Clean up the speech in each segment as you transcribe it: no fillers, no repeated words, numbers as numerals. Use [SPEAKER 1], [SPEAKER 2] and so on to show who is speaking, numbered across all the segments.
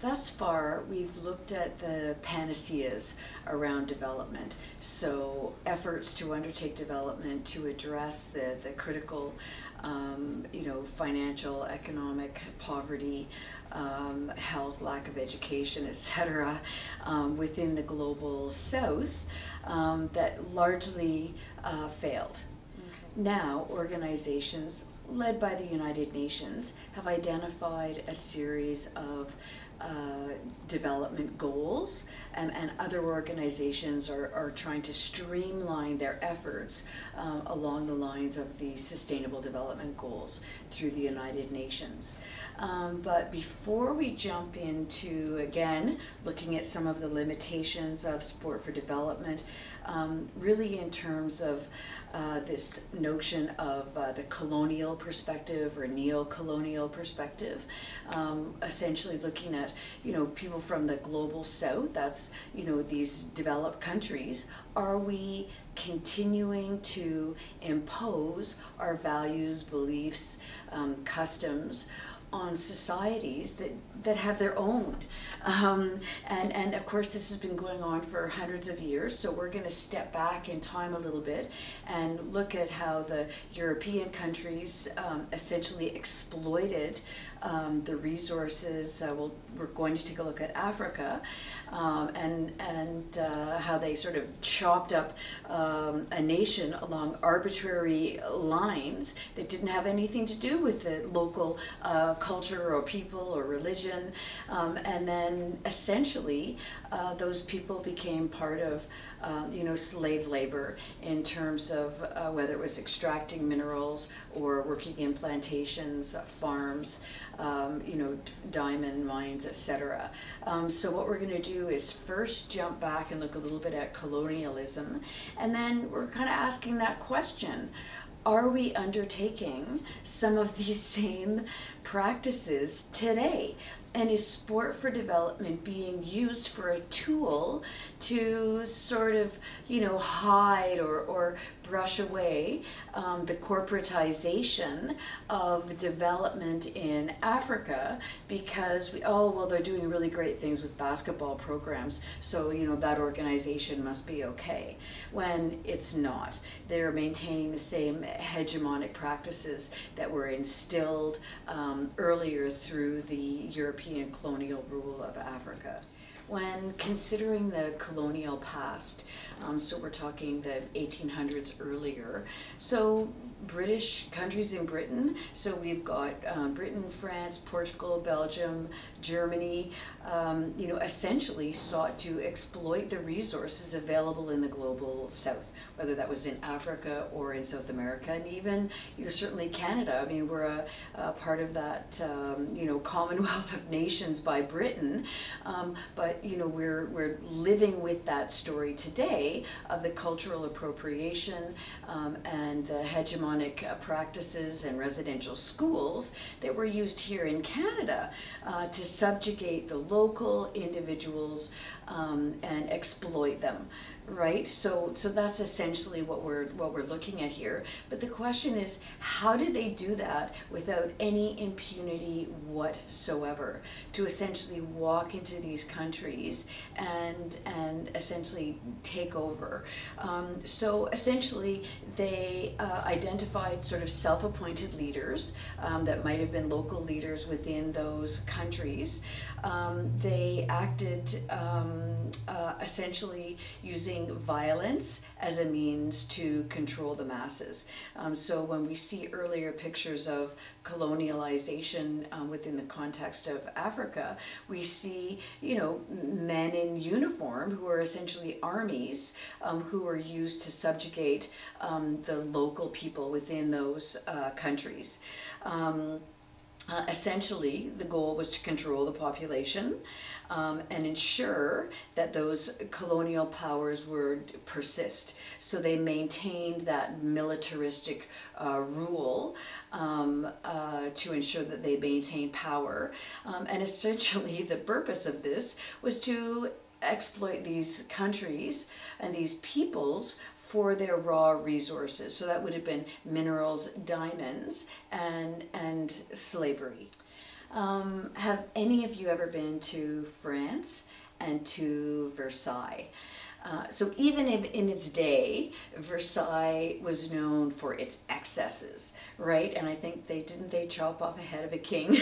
[SPEAKER 1] Thus far, we've looked at the panaceas around development. So efforts to undertake development to address the critical, financial, economic poverty, health, lack of education, etc., within the global south that largely failed. Okay. Now, organizations led by the United Nations have identified a series of development goals, and other organizations are trying to streamline their efforts along the lines of the Sustainable Development Goals through the United Nations. But before we jump into, again, looking at some of the limitations of sport for development, really in terms of this notion of the colonial perspective or neo-colonial perspective, essentially looking at, people from the global south, that's, these developed countries, are we continuing to impose our values, beliefs, customs on societies that have their own? And of course this has been going on for hundreds of years, so we're going to step back in time a little bit and look at how the European countries essentially exploited the resources. We're going to take a look at Africa and how they sort of chopped up a nation along arbitrary lines that didn't have anything to do with the local culture or people or religion, and then essentially those people became part of slave labor in terms of whether it was extracting minerals or working in plantations, farms, diamond mines, etc. So what we're going to do is first jump back and look a little bit at colonialism, and then we're kind of asking that question: are we undertaking some of these same practices today? And is sport for development being used for a tool to sort of, hide or brush away the corporatization of development in Africa, because they're doing really great things with basketball programs, so that organization must be okay, when it's not. They're maintaining the same hegemonic practices that were instilled earlier through the European colonial rule of Africa. When considering the colonial past, so we're talking the 1800s earlier, so British countries in Britain, so we've got Britain, France, Portugal, Belgium, Germany, essentially sought to exploit the resources available in the global south, whether that was in Africa or in South America, and even certainly Canada. I mean, we're a part of that Commonwealth of Nations by Britain, but we're living with that story today of the cultural appropriation and the hegemonic practices and residential schools that were used here in Canada to subjugate the local individuals and exploit them, right? So that's essentially what we're looking at here. But the question is, how did they do that without any impunity whatsoever, to essentially walk into these countries and essentially take over? So essentially they identified sort of self-appointed leaders that might have been local leaders within those countries. They acted essentially using violence as a means to control the masses. So when we see earlier pictures of colonialization within the context of Africa, we see, men in uniform who are essentially armies who are used to subjugate the local people within those countries. Essentially, the goal was to control the population and ensure that those colonial powers would persist. So they maintained that militaristic rule to ensure that they maintained power. And essentially, the purpose of this was to exploit these countries and these peoples for their raw resources. So that would have been minerals, diamonds, and slavery. Have any of you ever been to France and to Versailles? So even in its day, Versailles was known for its excesses, right? And I think they chop off a head of a king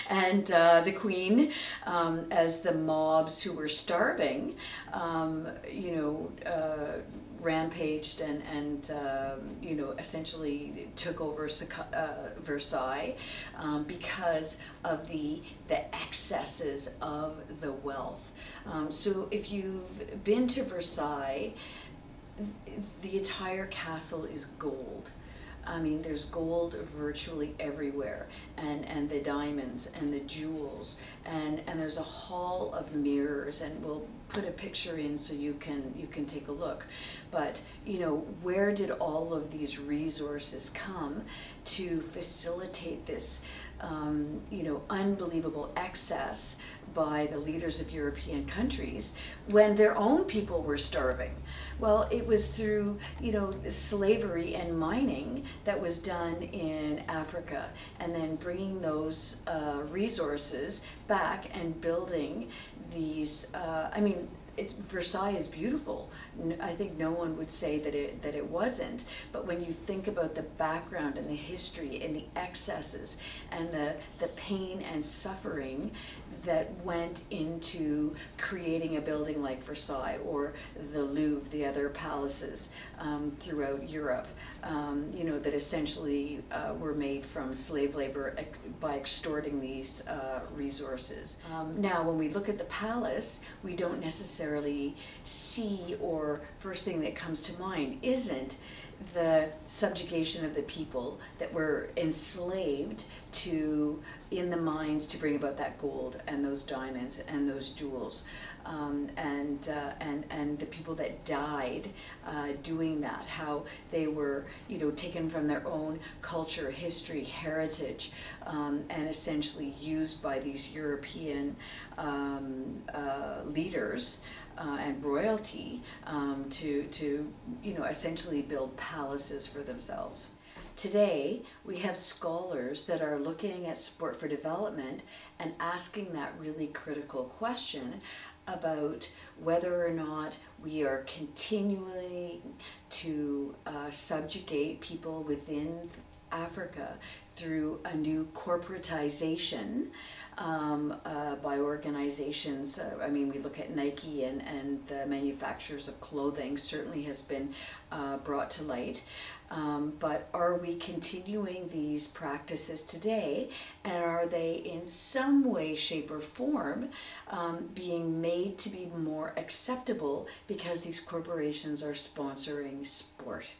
[SPEAKER 1] and the queen, as the mobs who were starving, rampaged and essentially took over Versailles because of the excesses of the wealth. So if you've been to Versailles, the entire castle is gold. I mean, there's gold virtually everywhere, and the diamonds and the jewels, and there's a hall of mirrors, and we'll put a picture in so you can take a look. But where did all of these resources come to facilitate this unbelievable excess by the leaders of European countries when their own people were starving? Well, it was through slavery and mining that was done in Africa, and then bringing those resources back and building these. Versailles is beautiful. I think no one would say that it wasn't. But when you think about the background and the history and the excesses and the pain and suffering that went into creating a building like Versailles or the Louvre, the other palaces throughout Europe, that essentially were made from slave labor by extorting these resources. Now, when we look at the palace, we don't necessarily see, or first thing that comes to mind isn't the subjugation of the people that were enslaved in the mines to bring about that gold and those diamonds and those jewels, and the people that died doing that, how they were taken from their own culture, history, heritage, and essentially used by these European leaders and royalty to essentially build palaces for themselves. Today, we have scholars that are looking at sport for development and asking that really critical question about whether or not we are continuing to subjugate people within Africa through a new corporatization by organizations. We look at Nike and the manufacturers of clothing certainly has been brought to light. But are we continuing these practices today, and are they in some way, shape, or form being made to be more acceptable because these corporations are sponsoring sport?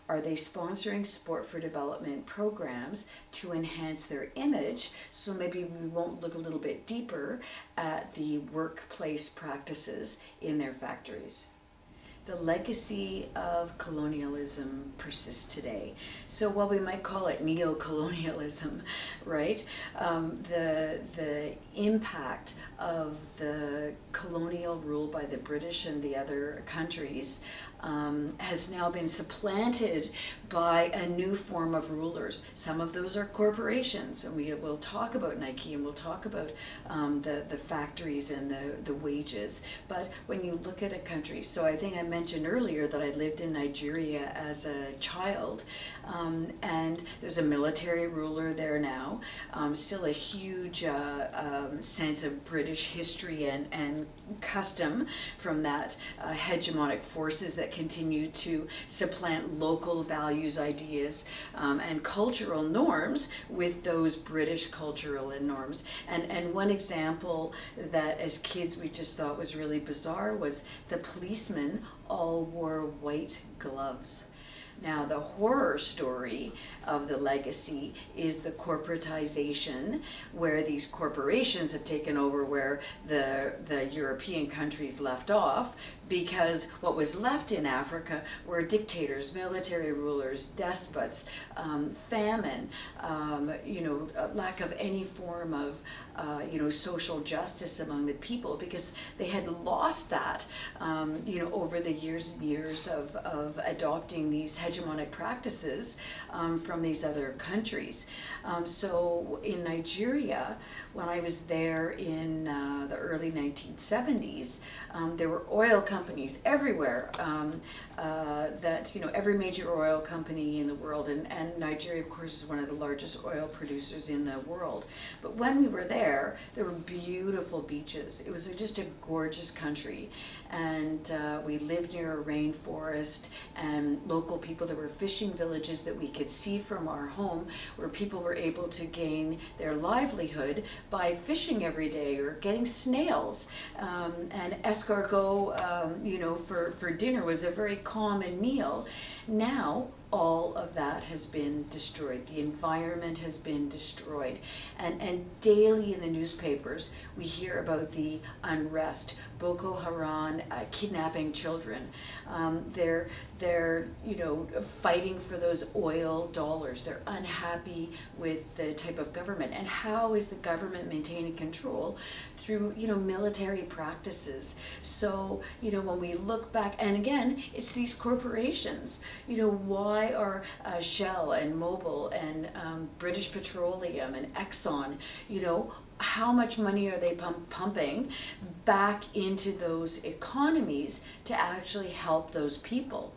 [SPEAKER 1] Are they sponsoring sport for development programs to enhance their image? So maybe we won't look a little bit deeper at the workplace practices in their factories. The legacy of colonialism persists today. So while we might call it neo-colonialism, right, the impact of the colonial rule by the British and the other countries has now been supplanted by a new form of rulers. Some of those are corporations, and we'll talk about Nike, and we'll talk about the factories and the wages. But when you look at a country, so I think I mentioned earlier that I lived in Nigeria as a child, and there's a military ruler there now, still a huge sense of British history and custom from that, hegemonic forces that continue to supplant local values, ideas, and cultural norms with those British cultural norms. And one example that as kids we just thought was really bizarre was the policemen all wore white gloves. Now, the horror story of the legacy is the corporatization, where these corporations have taken over where the European countries left off, because what was left in Africa were dictators, military rulers, despots, famine, lack of any form of social justice among the people, because they had lost that over the years and years of adopting these hegemonic practices from these other countries. So in Nigeria, when I was there in the early 1970s, there were oil companies everywhere, every major oil company in the world, and Nigeria, of course, is one of the largest oil producers in the world. But when we were there were beautiful beaches. It was just a gorgeous country, and we lived near a rainforest, and local people, there were fishing villages that we could see from our home, where people were able to gain their livelihood by fishing every day or getting snails. And escargot, for dinner was a very common meal. Now, all of that has been destroyed. The environment has been destroyed. And daily in the newspapers, we hear about the unrest, Boko Haram kidnapping children. They're fighting for those oil dollars. They're unhappy with the type of government. And how is the government maintaining control? Through, military practices. So, when we look back, and again, it's these corporations. Why are Shell and Mobil and British Petroleum and Exxon, how much money are they pumping back into those economies to actually help those people?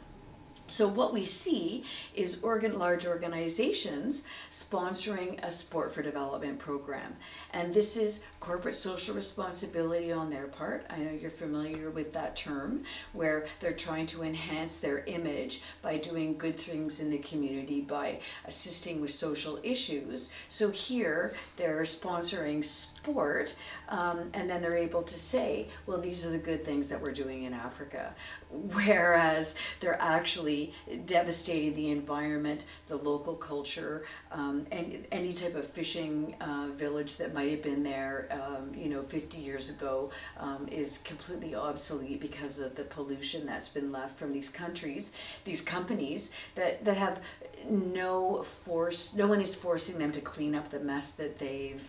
[SPEAKER 1] So what we see is large organizations sponsoring a sport for development program. And this is corporate social responsibility on their part. I know you're familiar with that term, where they're trying to enhance their image by doing good things in the community, by assisting with social issues. So here they're sponsoring sport, and then they're able to say, well, these are the good things that we're doing in Africa. Whereas they're actually devastating the environment, the local culture, and any type of fishing village that might have been there 50 years ago is completely obsolete because of the pollution that's been left from these countries, these companies that have no force. No one is forcing them to clean up the mess that they've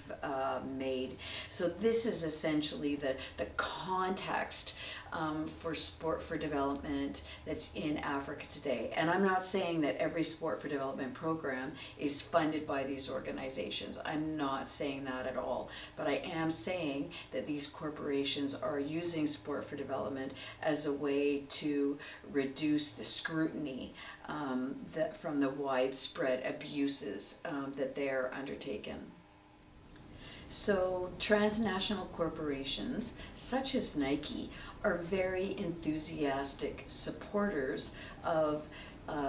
[SPEAKER 1] made. So this is essentially the context for sport for development that's in Africa today. And I'm not saying that every sport for development program is funded by these organizations. I'm not saying that at all. But I am saying that these corporations are using sport for development as a way to reduce the scrutiny from the widespread abuses that they're undertaken. So transnational corporations such as Nike are very enthusiastic supporters of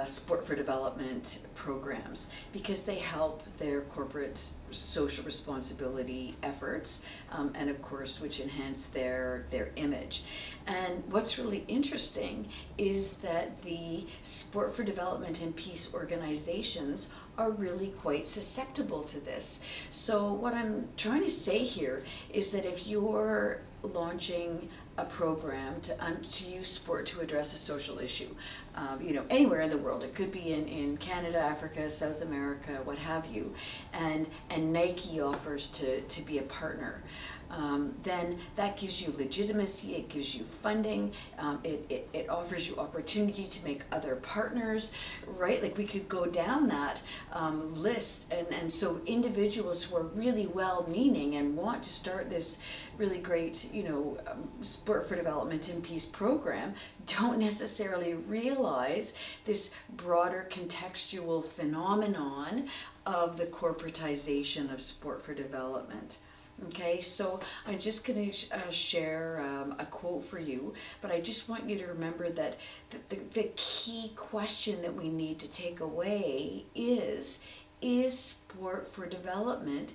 [SPEAKER 1] sport for development programs, because they help their corporate social responsibility efforts, and of course which enhance their image. And what's really interesting is that the sport for development and peace organizations are really quite susceptible to this. So what I'm trying to say here is that if you're launching a program to use sport to address a social issue, anywhere in the world, it could be in Canada, Africa, South America, what have you, and Nike offers to be a partner, then that gives you legitimacy, it gives you funding, it offers you opportunity to make other partners, right? Like we could go down that list, and so individuals who are really well-meaning and want to start this really great, sport for development and peace program don't necessarily realize this broader contextual phenomenon of the corporatization of sport for development. Okay, so I'm just going to share a quote for you, but I just want you to remember that the key question that we need to take away is sport for development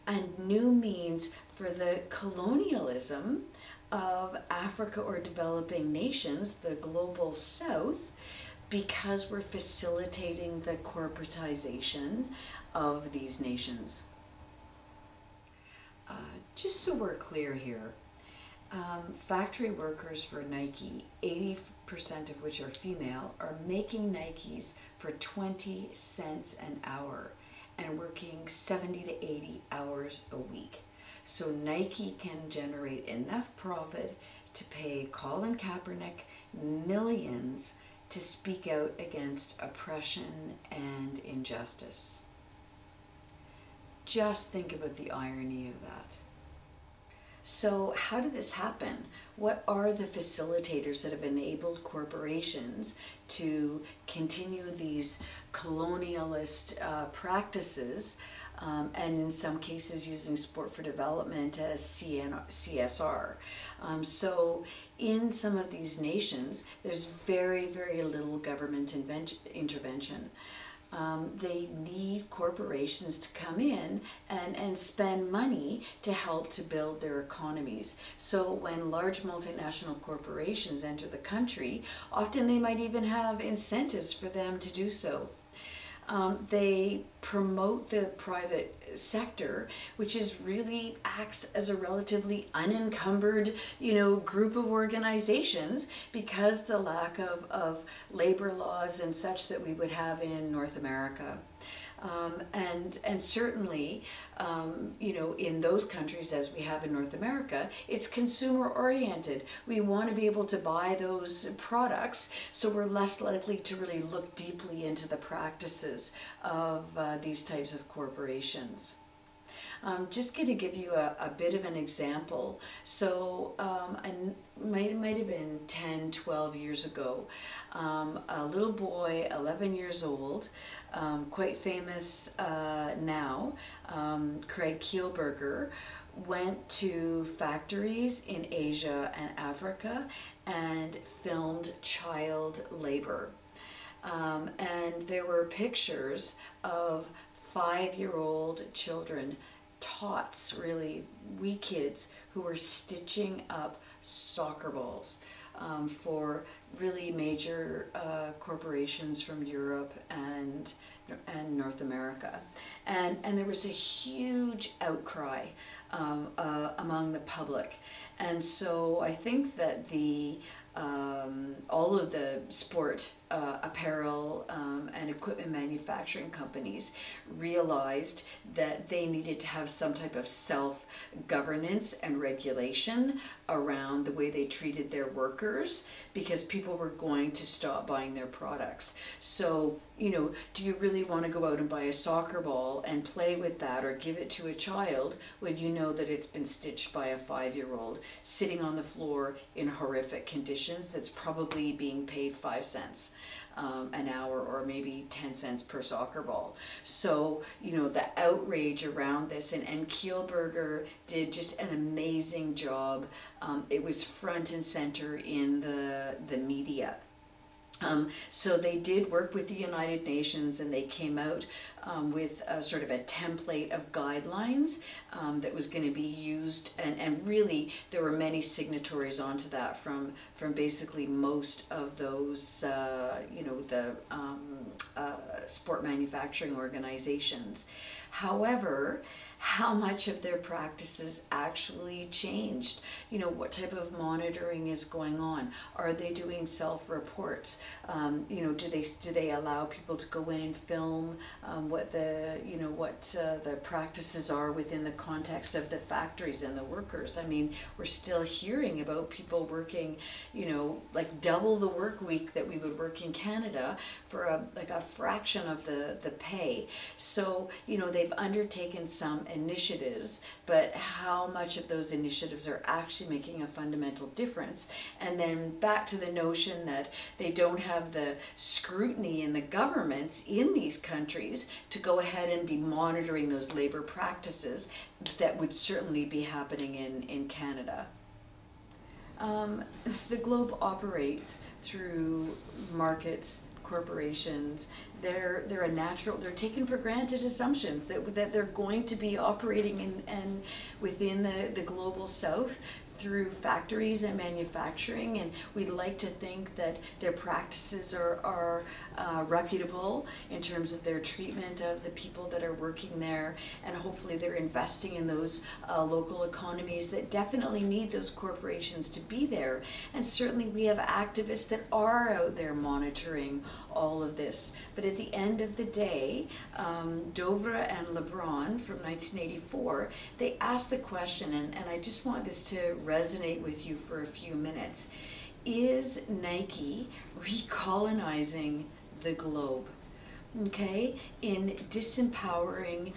[SPEAKER 1] a new means for the colonialism of Africa or developing nations, the global south, because we're facilitating the corporatization of these nations. Just so we're clear here, factory workers for Nike, 80% of which are female, are making Nikes for 20 cents an hour and working 70 to 80 hours a week. So Nike can generate enough profit to pay Colin Kaepernick millions to speak out against oppression and injustice. Just think about the irony of that. So how did this happen? What are the facilitators that have enabled corporations to continue these colonialist practices, and in some cases using sport for development as CSR? So in some of these nations, there's very, very little government intervention. They need corporations to come in and spend money to help to build their economies. So when large multinational corporations enter the country, often they might even have incentives for them to do so. They promote the private sector, which really acts as a relatively unencumbered, group of organizations, because the lack of labor laws and such that we would have in North America. And certainly, in those countries, as we have in North America, it's consumer oriented. We want to be able to buy those products, so we're less likely to really look deeply into the practices of these types of corporations. Just going to give you a bit of an example. So might have been 10, 12 years ago, a little boy, 11 years old, quite famous now, Craig Kielburger, went to factories in Asia and Africa and filmed child labor. And there were pictures of 5-year-old children, tots, really, wee kids, who were stitching up soccer balls for really major corporations from Europe and North America. And there was a huge outcry among the public. And so I think that all of the sport apparel and equipment manufacturing companies realized that they needed to have some type of self-governance and regulation around the way they treated their workers, because people were going to stop buying their products. So, do you really want to go out and buy a soccer ball and play with that, or give it to a child when you know that it's been stitched by a 5-year-old sitting on the floor in horrific conditions that's probably being paid 5 cents an hour, or maybe 10 cents per soccer ball? So, the outrage around this, and Kielburger did just an amazing job. It was front and center in the media. So they did work with the United Nations, and they came out with a sort of a template of guidelines that was going to be used, and really there were many signatories onto that from basically most of those the sport manufacturing organizations. However, how much of their practices actually changed? What type of monitoring is going on? Are they doing self-reports? Do they allow people to go in and film what the practices are within the context of the factories and the workers? I mean, we're still hearing about people working, like double the work week that we would work in Canada for a fraction of the pay. So, they've undertaken some initiatives, but how much of those initiatives are actually making a fundamental difference? And then back to the notion that they don't have the scrutiny in the governments in these countries to go ahead and be monitoring those labor practices that would certainly be happening in Canada. The globe operates through markets, corporations, they're a natural, they're taken for granted assumptions that they're going to be operating in and within the global south through factories and manufacturing, and we'd like to think that their practices are reputable in terms of their treatment of the people that are working there, and hopefully they're investing in those local economies that definitely need those corporations to be there. And certainly we have activists that are out there monitoring all of this. But at the end of the day, Dovra and LeBron from 1984, they asked the question, and I just want this to resonate with you for a few minutes. Is Nike recolonizing the globe? Okay, in disempowering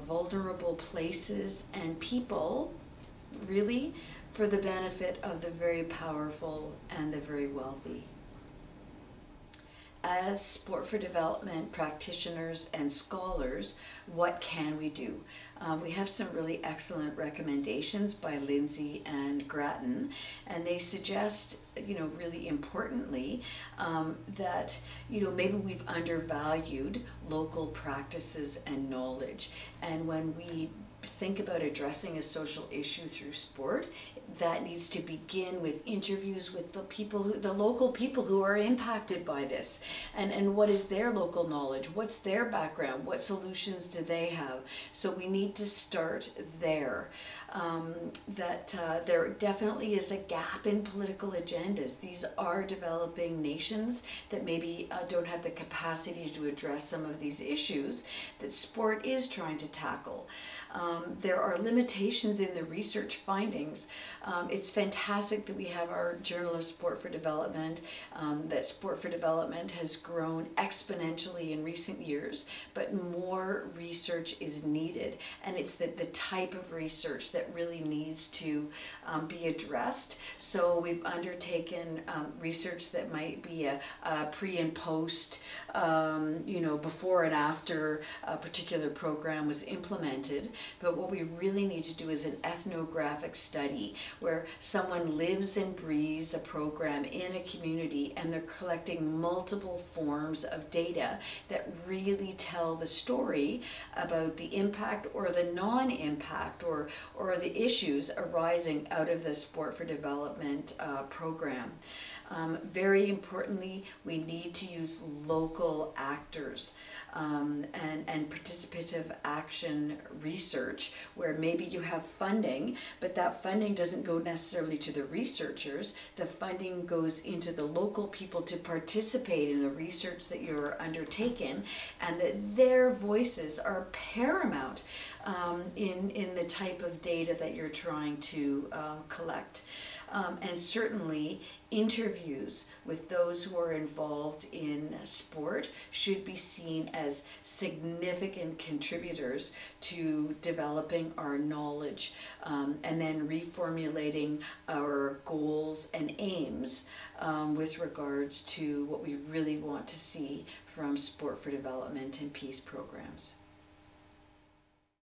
[SPEAKER 1] vulnerable places and people, really, for the benefit of the very powerful and the very wealthy. As sport for development practitioners and scholars, what can we do? We have some really excellent recommendations by Lindsay and Grattan, and they suggest, really importantly, that, maybe we've undervalued local practices and knowledge. And when we think about addressing a social issue through sport, that needs to begin with interviews with the local people who are impacted by this, and what is their local knowledge, what's their background, what solutions do they have. So we need to start there. There definitely is a gap in political agendas. These are developing nations that maybe don't have the capacity to address some of these issues that sport is trying to tackle. There are limitations in the research findings. It's fantastic that we have our Journal of Sport for Development, that Sport for Development has grown exponentially in recent years, but more research is needed. And it's the type of research that really needs to be addressed. So we've undertaken research that might be a pre and post, before and after a particular program was implemented. But what we really need to do is an ethnographic study where someone lives and breathes a program in a community, and they're collecting multiple forms of data that really tell the story about the impact or the non-impact or the issues arising out of the Sport for Development program. Very importantly, we need to use local actors and participative action research, where maybe you have funding, but that funding doesn't go necessarily to the researchers. The funding goes into the local people to participate in the research that you're undertaking, and that their voices are paramount in the type of data that you're trying to collect. And certainly interviews with those who are involved in sport should be seen as significant contributors to developing our knowledge, and then reformulating our goals and aims with regards to what we really want to see from sport for development and peace programs.